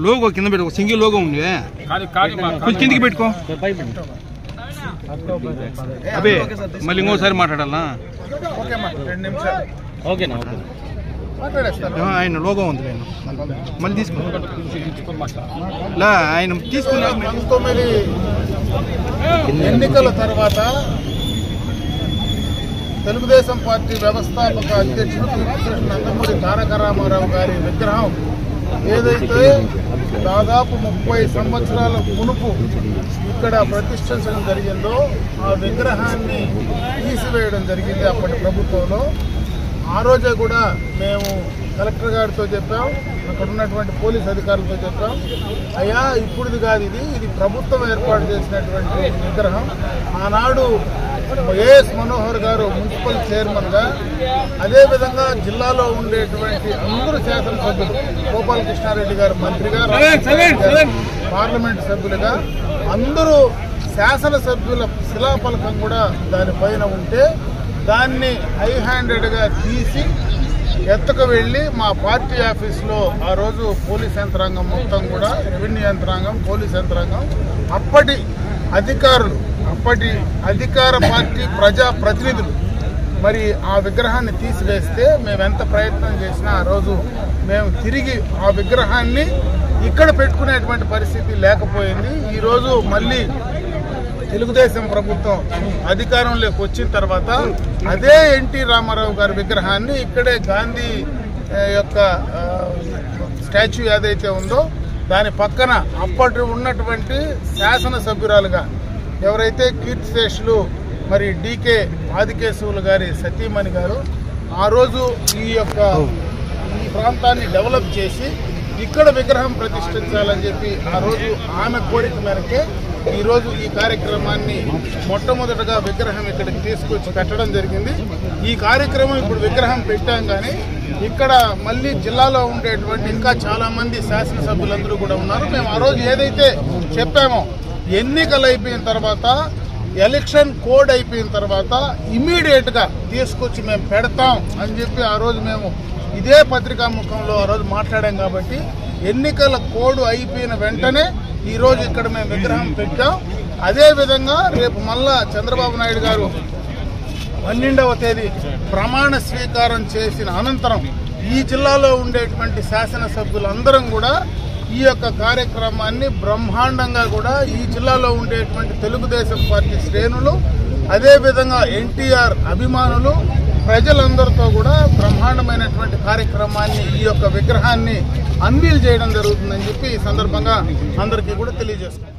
Logo కింద పెట్టుకో, single logo ఉంది, కొంచెం కిందికి పెట్టుకో. అబే మళ్ళీ ఇంకోసారి మాట్లాడాలా? ఆయన లోగో ఉంది, నేను మళ్ళీ తీసుకున్నా ఆయన తీసుకున్నా ఎన్నికల తర్వాత తెలుగుదేశం పార్టీ వ్యవస్థాపక అధ్యక్షుడు కృష్ణ నందమూరి తారక రామారావు గారి విగ్రహం ఏదైతే దాదాపు 30 సంవత్సరాల మునుపు ఇక్కడ ప్రతిష్ఠించడం జరిగిందో ఆ విగ్రహాన్ని తీసివేయడం జరిగింది అప్పటి ప్రభుత్వంలో. ఆ రోజే కూడా మేము కలెక్టర్ గారితో చెప్పాం, అక్కడ ఉన్నటువంటి పోలీస్ అధికారులతో చెప్పాం, అయ్యా ఇప్పుడుది కాదు, ఇది ప్రభుత్వం ఏర్పాటు చేసినటువంటి విగ్రహం. ఆనాడు ఏఎస్ మనోహర్ గారు మున్సిపల్ చైర్మన్గా, అదేవిధంగా జిల్లాలో ఉండేటువంటి అందరూ శాసనసభ్యులు, గోపాలకృష్ణారెడ్డి గారు మంత్రిగా, పార్లమెంట్ సభ్యులుగా అందరూ శాసనసభ్యుల శిలాఫలకం కూడా దానిపైన ఉంటే దాన్ని హై హ్యాండెడ్గా తీసి ఎత్తుకు వెళ్ళి మా పార్టీ ఆఫీసులో ఆ రోజు పోలీస్ యంత్రాంగం మొత్తం కూడా, రెవెన్యూ యంత్రాంగం, పోలీస్ యంత్రాంగం, అప్పటి అధికారులు, అప్పటి అధికార పార్టీ ప్రజా ప్రతినిధులు మరి ఆ విగ్రహాన్ని తీసివేస్తే మేము ఎంత ప్రయత్నం చేసినా ఆ రోజు మేము తిరిగి ఆ విగ్రహాన్ని ఇక్కడ పెట్టుకునేటువంటి పరిస్థితి లేకపోయింది. ఈరోజు మళ్ళీ తెలుగుదేశం ప్రభుత్వం అధికారంలోకి వచ్చిన తర్వాత అదే ఎన్టీ రామారావు గారి విగ్రహాన్ని ఇక్కడే గాంధీ యొక్క స్టాచ్యూ ఏదైతే ఉందో దాని పక్కన అప్పటి ఉన్నటువంటి శాసనసభ్యురాలుగా ఎవరైతే కీర్తిశేషులు మరి డీకే ఆదికేశవులు గారి సతీమణి గారు ఆ రోజు ఈ ప్రాంతాన్ని డెవలప్ చేసి ఇక్కడ విగ్రహం ప్రతిష్ఠించాలని చెప్పి ఆ రోజు ఆమె కోరిక మేరకే ఈరోజు ఈ కార్యక్రమాన్ని మొట్టమొదటగా విగ్రహం ఇక్కడికి తీసుకొచ్చి పెట్టడం జరిగింది. ఈ కార్యక్రమం ఇప్పుడు విగ్రహం పెట్టాం, కానీ ఇక్కడ మళ్ళీ జిల్లాలో ఉండేటువంటి ఇంకా చాలా మంది శాసనసభ్యులందరూ కూడా ఉన్నారు. మేము ఆ రోజు ఏదైతే చెప్పామో ఎన్నికలు అయిపోయిన తర్వాత, ఎలక్షన్ కోడ్ అయిపోయిన తర్వాత ఇమీడియట్గా తీసుకొచ్చి మేము పెడతాం అని చెప్పి ఆ రోజు మేము ఇదే పత్రికా ముఖంలో ఆ రోజు మాట్లాడాం. కాబట్టి ఎన్నికల కోడ్ అయిపోయిన వెంటనే ఈరోజు ఇక్కడ మేము విగ్రహం పెట్టాం. అదేవిధంగా రేపు మళ్ళా చంద్రబాబు నాయుడు గారు 12వ తేదీ ప్రమాణ స్వీకారం చేసిన అనంతరం ఈ జిల్లాలో ఉండేటువంటి శాసనసభ్యులందరం కూడా ఈ యొక్క కార్యక్రమాన్ని బ్రహ్మాండంగా కూడా ఈ జిల్లాలో ఉండేటువంటి తెలుగుదేశం పార్టీ శ్రేణులు, అదేవిధంగా ఎన్టీఆర్ అభిమానులు, ప్రజలందరితో కూడా బ్రహ్మాండమైనటువంటి కార్యక్రమాన్ని, ఈ యొక్క విగ్రహాన్ని అన్వీల్ చేయడం జరుగుతుందని చెప్పి ఈ సందర్భంగా అందరికీ కూడా తెలియజేస్తున్నాం.